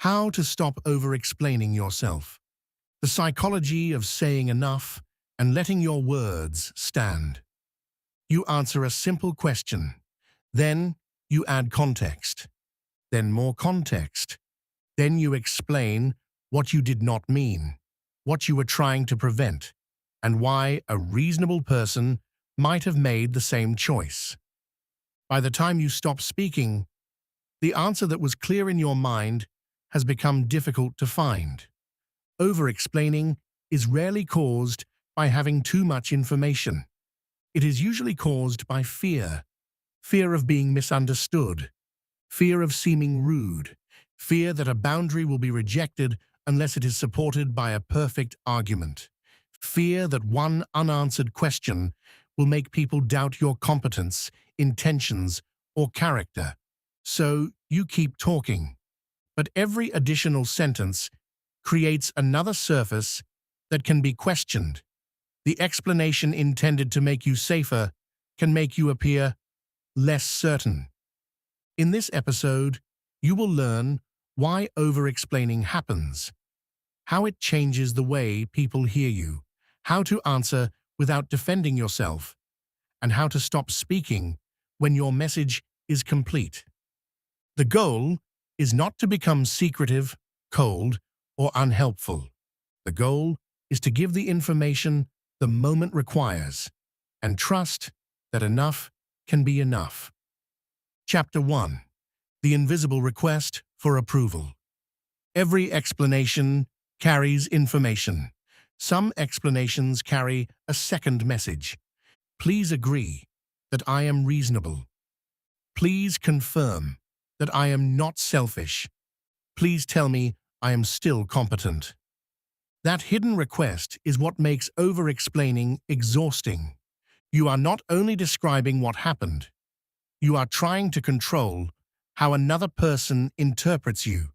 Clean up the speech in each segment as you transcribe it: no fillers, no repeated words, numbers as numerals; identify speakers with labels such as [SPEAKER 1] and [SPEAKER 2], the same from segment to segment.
[SPEAKER 1] How to stop over-explaining yourself. The psychology of saying enough and letting your words stand. You answer a simple question. Then you add context. Then more context. Then you explain what you did not mean, what you were trying to prevent, and why a reasonable person might have made the same choice. By the time you stop speaking, the answer that was clear in your mind has become difficult to find. Over-explaining is rarely caused by having too much information. It is usually caused by fear. Fear of being misunderstood. Fear of seeming rude. Fear that a boundary will be rejected unless it is supported by a perfect argument. Fear that one unanswered question will make people doubt your competence, intentions, or character. So you keep talking. But every additional sentence creates another surface that can be questioned. The explanation intended to make you safer can make you appear less certain. In this episode, you will learn why over-explaining happens, how it changes the way people hear you, how to answer without defending yourself, and how to stop speaking when your message is complete. The goal is not to become secretive, cold, or unhelpful. The goal is to give the information the moment requires and trust that enough can be enough. Chapter 1. The invisible request for approval. Every explanation carries information. Some explanations carry a second message. Please agree that I am reasonable. Please confirm that I am not selfish. Please tell me I am still competent. That hidden request is what makes over-explaining exhausting. You are not only describing what happened, you are trying to control how another person interprets you.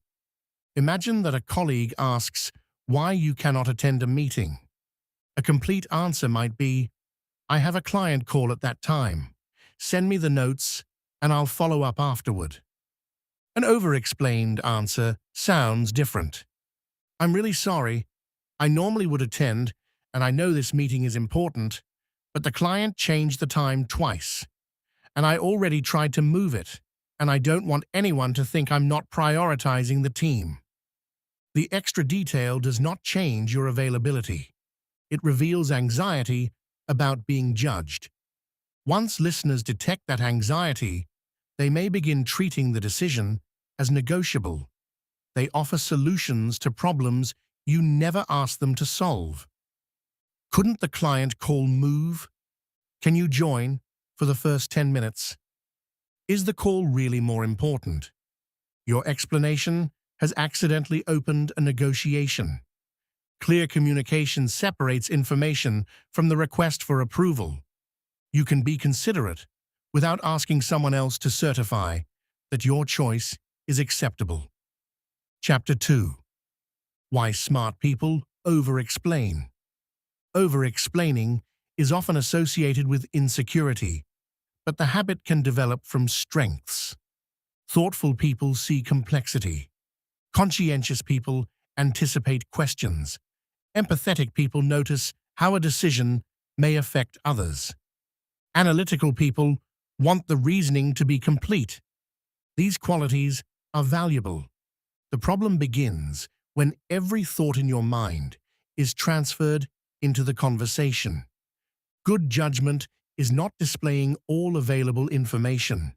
[SPEAKER 1] Imagine that a colleague asks why you cannot attend a meeting. A complete answer might be, I have a client call at that time. Send me the notes and I'll follow up afterward. An over-explained answer sounds different. I'm really sorry. I normally would attend, and I know this meeting is important, but the client changed the time twice, and I already tried to move it, and I don't want anyone to think I'm not prioritizing the team. The extra detail does not change your availability. It reveals anxiety about being judged. Once listeners detect that anxiety, they may begin treating the decision as negotiable. They offer solutions to problems you never asked them to solve. Couldn't the client call move? Can you join for the first 10 minutes? Is the call really more important? Your explanation has accidentally opened a negotiation. Clear communication separates information from the request for approval. You can be considerate without asking someone else to certify that your choice is acceptable. Chapter 2. Why smart people over-explain. Over-explaining is often associated with insecurity, but the habit can develop from strengths. Thoughtful people see complexity. Conscientious people anticipate questions. Empathetic people notice how a decision may affect others. Analytical people want the reasoning to be complete. These qualities are valuable. The problem begins when every thought in your mind is transferred into the conversation. Good judgment is not displaying all available information.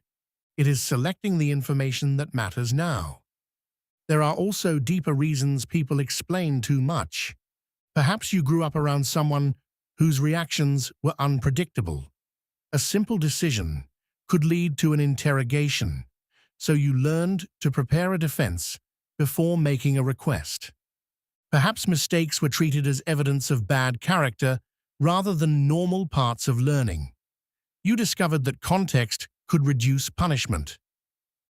[SPEAKER 1] It is selecting the information that matters now. There are also deeper reasons people explain too much. Perhaps you grew up around someone whose reactions were unpredictable. A simple decision could lead to an interrogation, so you learned to prepare a defense before making a request. Perhaps mistakes were treated as evidence of bad character rather than normal parts of learning. You discovered that context could reduce punishment.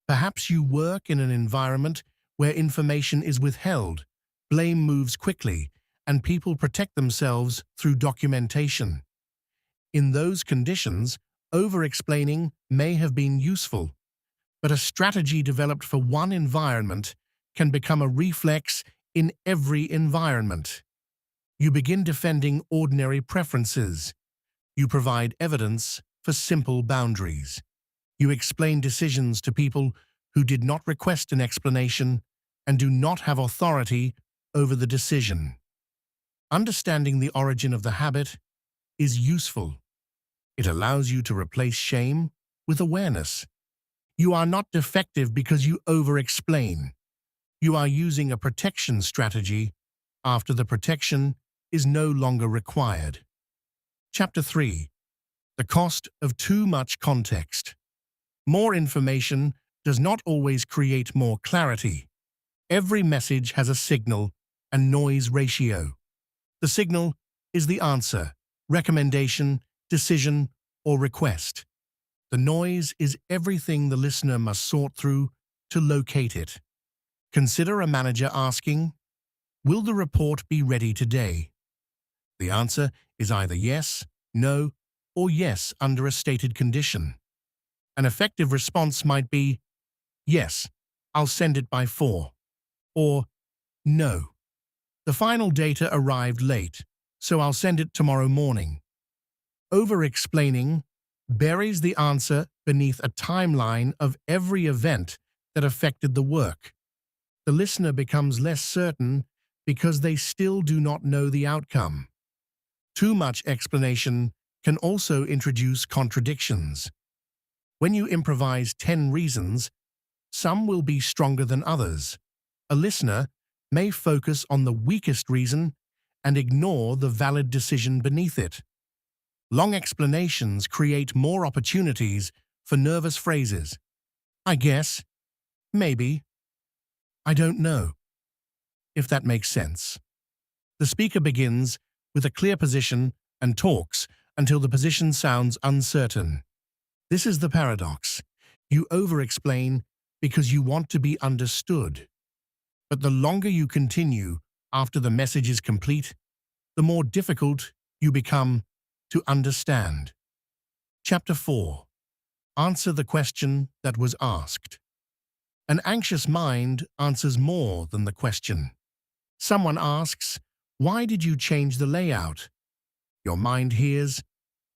[SPEAKER 1] Perhaps you work in an environment where information is withheld, blame moves quickly, and people protect themselves through documentation. In those conditions, over-explaining may have been useful, but a strategy developed for one environment can become a reflex in every environment. You begin defending ordinary preferences. You provide evidence for simple boundaries. You explain decisions to people who did not request an explanation and do not have authority over the decision. Understanding the origin of the habit is useful. It allows you to replace shame with awareness. You are not defective because you over-explain. You are using a protection strategy after the protection is no longer required. Chapter 3. The cost of too much context. More information does not always create more clarity. Every message has a signal and noise ratio. The signal is the answer, recommendation, decision, or request. The noise is everything the listener must sort through to locate it. Consider a manager asking, "Will the report be ready today?" The answer is either yes, no, or yes under a stated condition. An effective response might be, "Yes, I'll send it by 4," or "No, the final data arrived late, so I'll send it tomorrow morning." Over-explaining buries the answer beneath a timeline of every event that affected the work. The listener becomes less certain because they still do not know the outcome. Too much explanation can also introduce contradictions. When you improvise 10 reasons, some will be stronger than others. A listener may focus on the weakest reason and ignore the valid decision beneath it. Long explanations create more opportunities for nervous phrases. "I guess," "maybe," "I don't know," if that makes sense. The speaker begins with a clear position and talks until the position sounds uncertain. This is the paradox. You over-explain because you want to be understood. But the longer you continue after the message is complete, the more difficult you become to understand. Chapter 4. Answer the question that was asked. An anxious mind answers more than the question. Someone asks, "Why did you change the layout?" Your mind hears,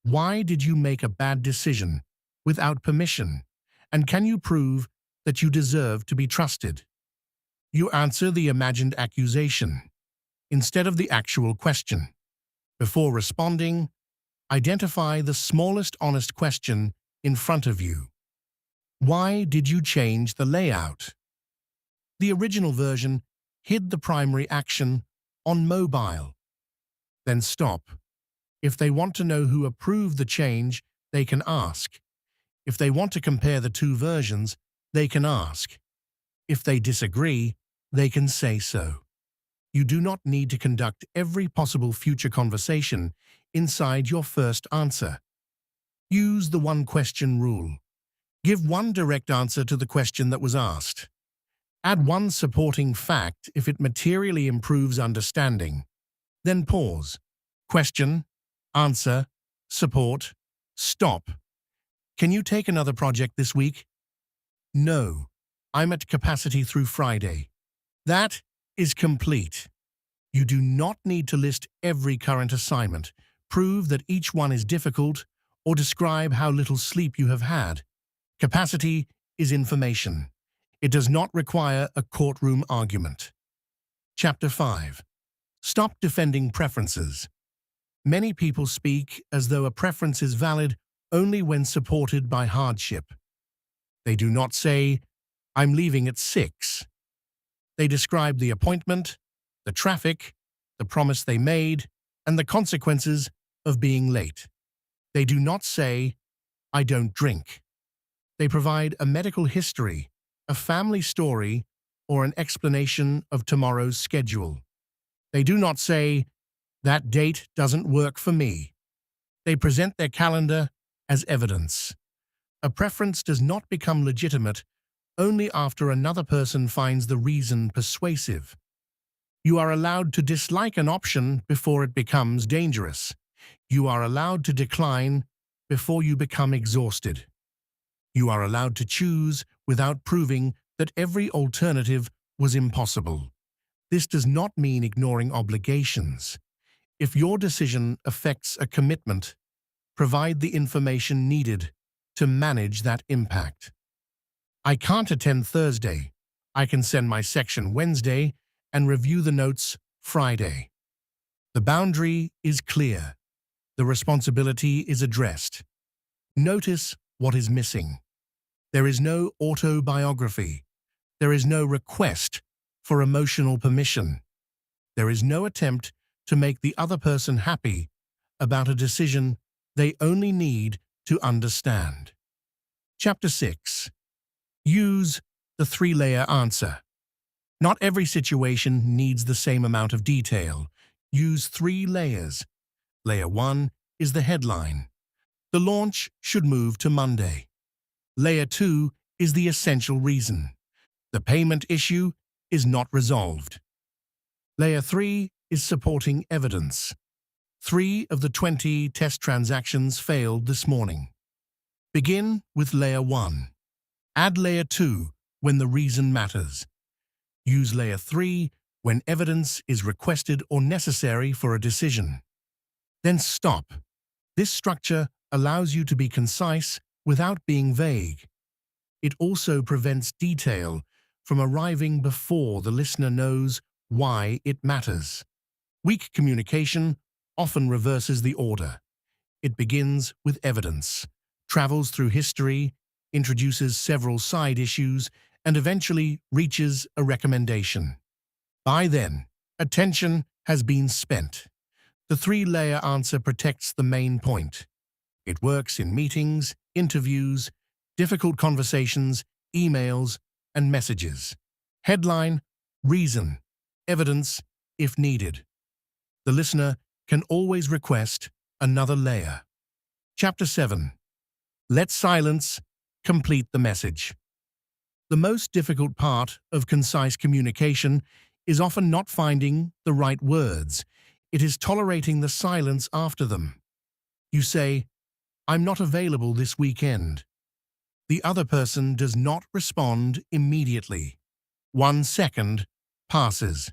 [SPEAKER 1] "Why did you make a bad decision without permission? And can you prove that you deserve to be trusted?" You answer the imagined accusation instead of the actual question. Before responding, identify the smallest honest question in front of you. Why did you change the layout? The original version hid the primary action on mobile. Then stop. If they want to know who approved the change, they can ask. If they want to compare the two versions, they can ask. If they disagree, they can say so. You do not need to conduct every possible future conversation inside your first answer. Use the one-question rule. Give one direct answer to the question that was asked. Add one supporting fact if it materially improves understanding. Then pause. Question, answer, support, stop. "Can you take another project this week?" "No, I'm at capacity through Friday." That is complete. You do not need to list every current assignment, prove that each one is difficult, or describe how little sleep you have had. Capacity is information. It does not require a courtroom argument. Chapter 5. Stop defending preferences. Many people speak as though a preference is valid only when supported by hardship. They do not say, "I'm leaving at 6." They describe the appointment, the traffic, the promise they made, and the consequences of being late. They do not say, "I don't drink." They provide a medical history, a family story, or an explanation of tomorrow's schedule. They do not say, "That date doesn't work for me." They present their calendar as evidence. A preference does not become legitimate only after another person finds the reason persuasive. You are allowed to dislike an option before it becomes dangerous. You are allowed to decline before you become exhausted. You are allowed to choose without proving that every alternative was impossible. This does not mean ignoring obligations. If your decision affects a commitment, provide the information needed to manage that impact. I can't attend Thursday. I can send my section Wednesday and review the notes Friday. The boundary is clear. The responsibility is addressed. Notice what is missing. There is no autobiography. There is no request for emotional permission. There is no attempt to make the other person happy about a decision they only need to understand. Chapter 6. Use the three-layer answer. Not every situation needs the same amount of detail. Use 3 layers. Layer 1 is the headline. The launch should move to Monday. Layer 2 is the essential reason. The payment issue is not resolved. Layer 3 is supporting evidence. 3 of the 20 test transactions failed this morning. Begin with Layer 1. Add Layer 2 when the reason matters. Use Layer 3 when evidence is requested or necessary for a decision. Then stop. This structure allows you to be concise without being vague. It also prevents detail from arriving before the listener knows why it matters. Weak communication often reverses the order. It begins with evidence, travels through history, introduces several side issues, and eventually reaches a recommendation. By then, attention has been spent. The 3-layer answer protects the main point. It works in meetings, interviews, difficult conversations, emails, and messages. Headline, reason, evidence, if needed. The listener can always request another layer. Chapter 7. Let silence complete the message. The most difficult part of concise communication is often not finding the right words. It is tolerating the silence after them. You say, "I'm not available this weekend." The other person does not respond immediately. 1 second passes.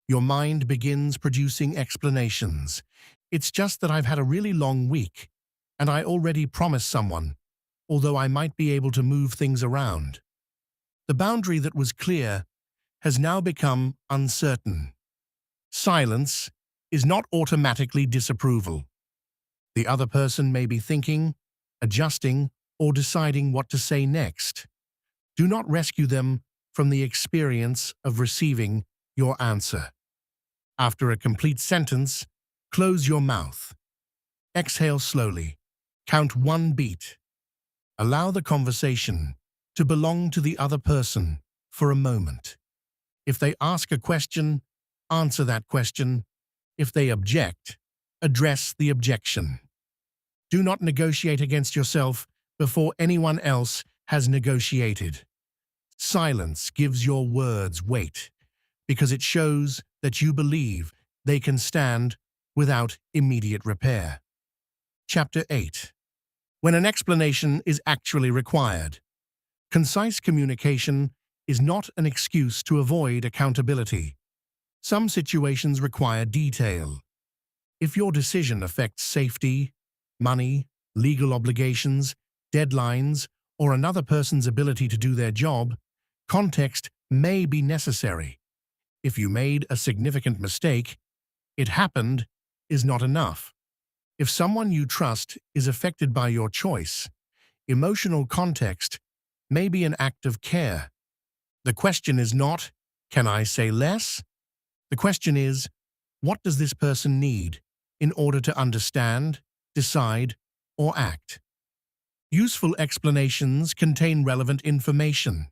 [SPEAKER 1] Your mind begins producing explanations. "It's just that I've had a really long week, and I already promised someone, although I might be able to move things around." The boundary that was clear has now become uncertain. Silence is not automatically disapproval. The other person may be thinking, adjusting, or deciding what to say next. Do not rescue them from the experience of receiving your answer. After a complete sentence, close your mouth. Exhale slowly. Count 1 beat. Allow the conversation to belong to the other person for a moment. If they ask a question, answer that question. If they object, address the objection. Do not negotiate against yourself before anyone else has negotiated. Silence gives your words weight because it shows that you believe they can stand without immediate repair. Chapter 8. When an explanation is actually required. Concise communication is not an excuse to avoid accountability. Some situations require detail. If your decision affects safety, money, legal obligations, deadlines, or another person's ability to do their job, context may be necessary. If you made a significant mistake, "it happened" is not enough. If someone you trust is affected by your choice, emotional context may be an act of care. The question is not, "Can I say less?" The question is, what does this person need in order to understand, decide, or act? Useful explanations contain relevant information.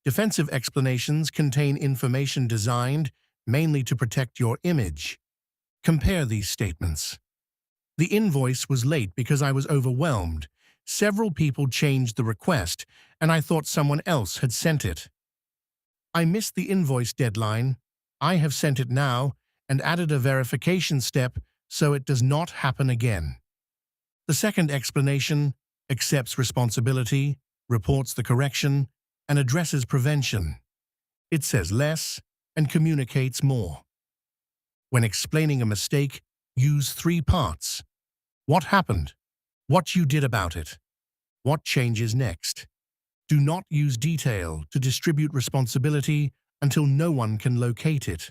[SPEAKER 1] Defensive explanations contain information designed mainly to protect your image. Compare these statements. "The invoice was late because I was overwhelmed. Several people changed the request, and I thought someone else had sent it. I missed the invoice deadline. I have sent it now and added a verification step so it does not happen again." The second explanation accepts responsibility, reports the correction, and addresses prevention. It says less and communicates more. When explaining a mistake, use 3 parts. What happened? What you did about it? What changes next? Do not use detail to distribute responsibility until no one can locate it.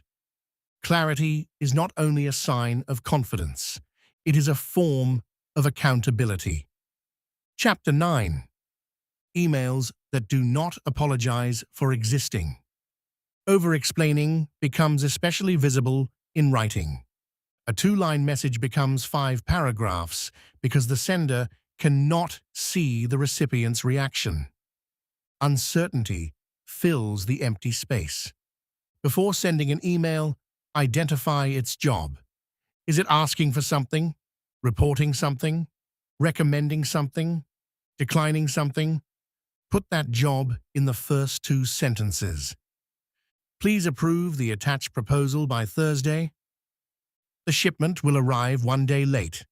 [SPEAKER 1] Clarity is not only a sign of confidence, it is a form of accountability. Chapter 9. Emails that do not apologize for existing. Overexplaining becomes especially visible in writing. A 2-line message becomes 5 paragraphs because the sender cannot see the recipient's reaction. Uncertainty fills the empty space. Before sending an email, identify its job. Is it asking for something, reporting something, recommending something, declining something? Put that job in the first 2 sentences. Please approve the attached proposal by Thursday. The shipment will arrive 1 day late.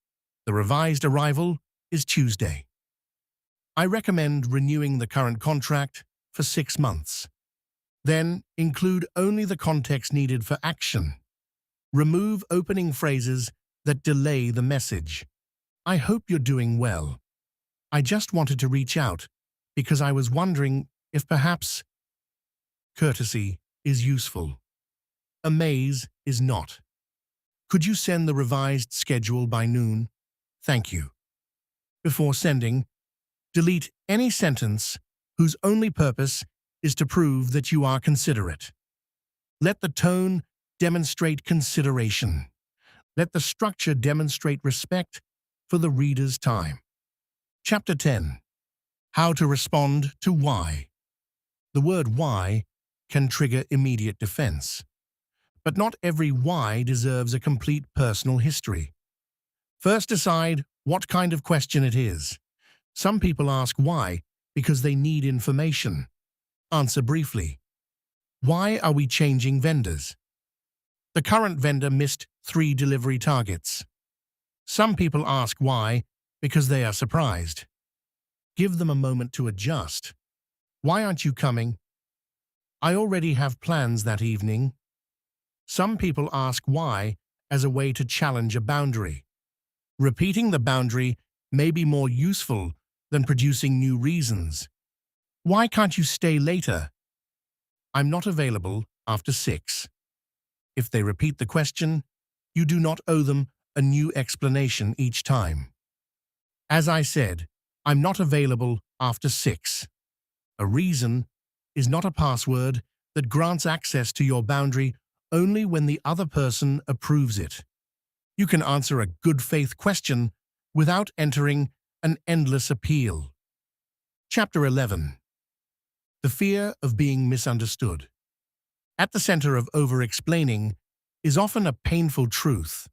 [SPEAKER 1] The revised arrival is Tuesday. I recommend renewing the current contract for 6 months. Then include only the context needed for action. Remove opening phrases that delay the message. I hope you're doing well. I just wanted to reach out because I was wondering if perhaps courtesy is useful. Amaze is not. Could you send the revised schedule by noon? Thank you. Before sending, delete any sentence whose only purpose is to prove that you are considerate. Let the tone demonstrate consideration. Let the structure demonstrate respect for the reader's time. Chapter 10. How to respond to why. The word why can trigger immediate defense. But not every why deserves a complete personal history. First, decide what kind of question it is. Some people ask why because they need information. Answer briefly. Why are we changing vendors? The current vendor missed 3 delivery targets. Some people ask why because they are surprised. Give them a moment to adjust. Why aren't you coming? I already have plans that evening. Some people ask why as a way to challenge a boundary. Repeating the boundary may be more useful than producing new reasons. Why can't you stay later? I'm not available after 6. If they repeat the question, you do not owe them a new explanation each time. As I said, I'm not available after 6. A reason is not a password that grants access to your boundary only when the other person approves it. You can answer a good faith question without entering an endless appeal. Chapter 11. The fear of being misunderstood. At the center of overexplaining is often a painful truth.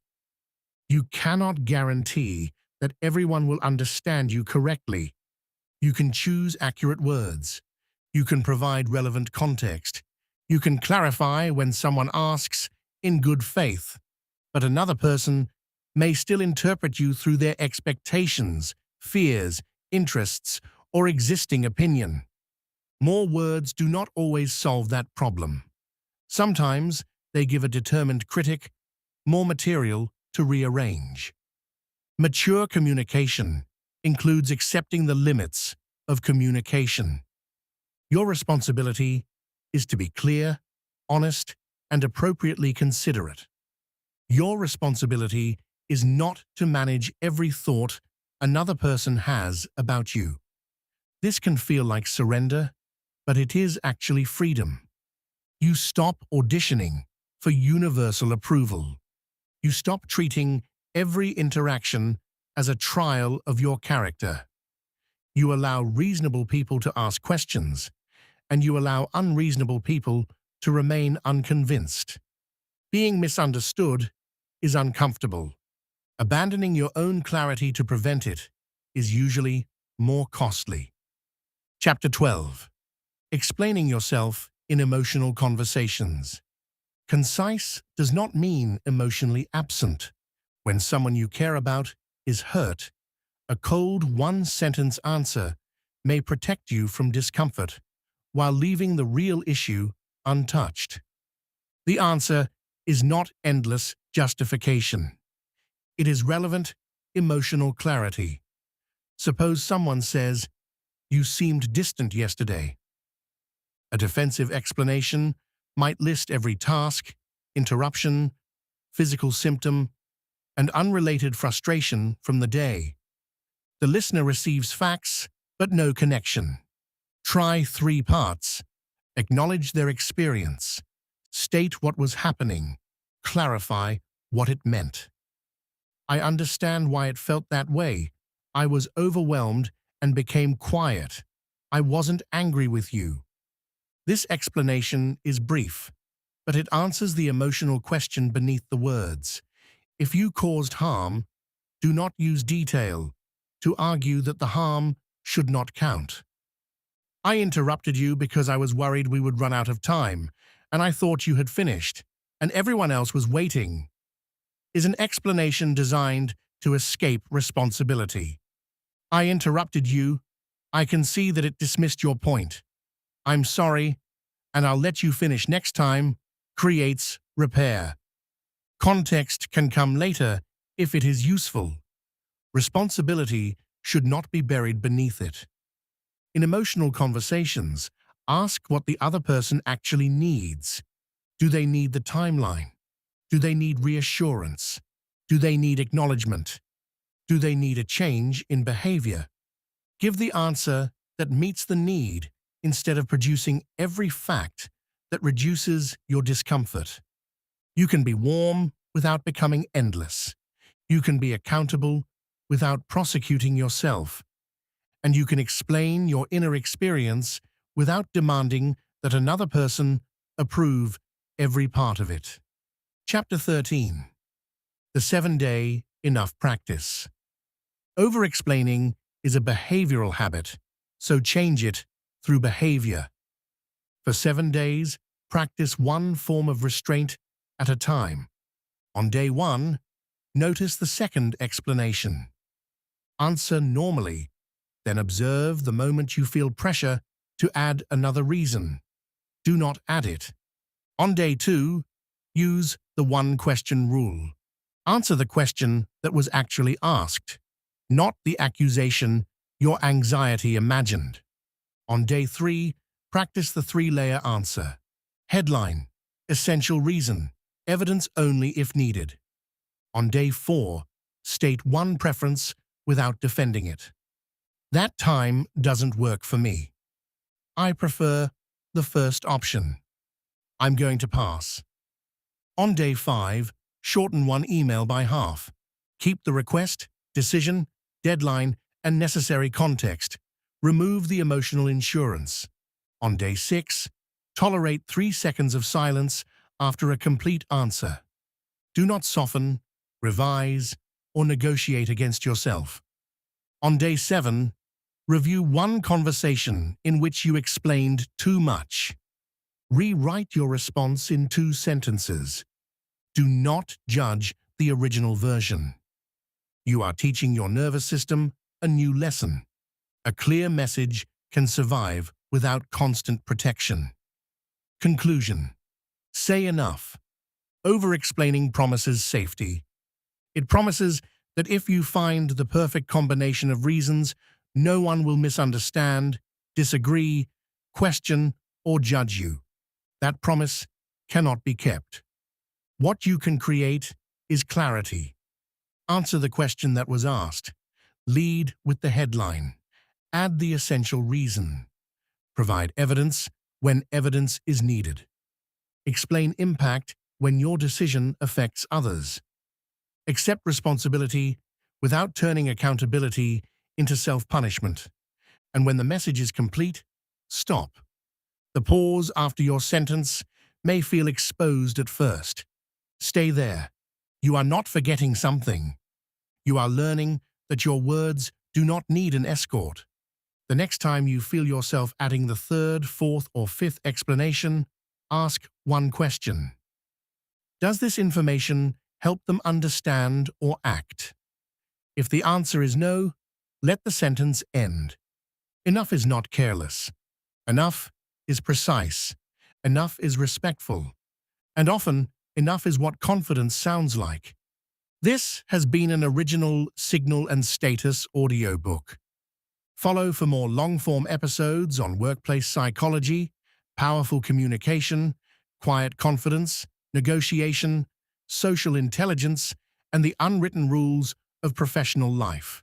[SPEAKER 1] You cannot guarantee that everyone will understand you correctly. You can choose accurate words. You can provide relevant context. You can clarify when someone asks in good faith, but another person may still interpret you through their expectations, fears, interests, or existing opinion. More words do not always solve that problem. Sometimes they give a determined critic more material to rearrange. Mature communication includes accepting the limits of communication. Your responsibility is to be clear, honest, and appropriately considerate. Your responsibility is not to manage every thought another person has about you. This can feel like surrender, but it is actually freedom. You stop auditioning for universal approval. You stop treating every interaction as a trial of your character. You allow reasonable people to ask questions, and you allow unreasonable people to remain unconvinced. Being misunderstood is uncomfortable. Abandoning your own clarity to prevent it is usually more costly. Chapter 12. Explaining yourself in emotional conversations. Concise does not mean emotionally absent. When someone you care about is hurt, a cold one-sentence answer may protect you from discomfort while leaving the real issue untouched. The answer is not endless justification. It is relevant, emotional clarity. Suppose someone says, "You seemed distant yesterday." A defensive explanation might list every task, interruption, physical symptom, and unrelated frustration from the day. The listener receives facts, but no connection. Try 3 parts. Acknowledge their experience. State what was happening. Clarify what it meant. "I understand why it felt that way. I was overwhelmed and became quiet. I wasn't angry with you." This explanation is brief, but it answers the emotional question beneath the words. If you caused harm, do not use detail to argue that the harm should not count. "I interrupted you because I was worried we would run out of time, and I thought you had finished, and everyone else was waiting," is an explanation designed to escape responsibility. "I interrupted you. I can see that it dismissed your point. I'm sorry, and I'll let you finish next time," creates repair. Context can come later if it is useful. Responsibility should not be buried beneath it. In emotional conversations, ask what the other person actually needs. Do they need the timeline? Do they need reassurance? Do they need acknowledgement? Do they need a change in behavior? Give the answer that meets the need instead of producing every fact that reduces your discomfort. You can be warm without becoming endless. You can be accountable without prosecuting yourself. And you can explain your inner experience without demanding that another person approve every part of it. Chapter 13. The 7-Day Enough Practice. Overexplaining is a behavioral habit, so change it through behavior. For 7 days, practice one form of restraint at a time. On day 1, notice the second explanation. Answer normally, then observe the moment you feel pressure to add another reason. Do not add it. On day 2, use the one-question rule. Answer the question that was actually asked, not the accusation your anxiety imagined. On day 3, practice the 3-layer answer. Headline, essential reason, evidence only if needed. On day 4, state one preference without defending it. That time doesn't work for me. I prefer the first option. I'm going to pass. On day 5, shorten one email by half. Keep the request, decision, deadline, and necessary context. Remove the emotional insurance. On day 6, tolerate 3 seconds of silence after a complete answer. Do not soften, revise, or negotiate against yourself. On day 7, review one conversation in which you explained too much. Rewrite your response in 2 sentences. Do not judge the original version. You are teaching your nervous system a new lesson. A clear message can survive without constant protection. Conclusion. Say enough. Overexplaining promises safety. It promises that if you find the perfect combination of reasons, no one will misunderstand, disagree, question, or judge you. That promise cannot be kept. What you can create is clarity. Answer the question that was asked. Lead with the headline. Add the essential reason. Provide evidence when evidence is needed. Explain impact when your decision affects others. Accept responsibility without turning accountability into self-punishment. And when the message is complete, stop. The pause after your sentence may feel exposed at first. Stay there. You are not forgetting something. You are learning that your words do not need an escort. The next time you feel yourself adding the 3rd, 4th, or 5th explanation, ask one question. Does this information help them understand or act? If the answer is no, let the sentence end. Enough is not careless. Enough is precise, enough is respectful, and often enough is what confidence sounds like. This has been an original Signal&Status audiobook. Follow for more long-form episodes on workplace psychology, powerful communication, quiet confidence, negotiation, social intelligence, and the unwritten rules of professional life.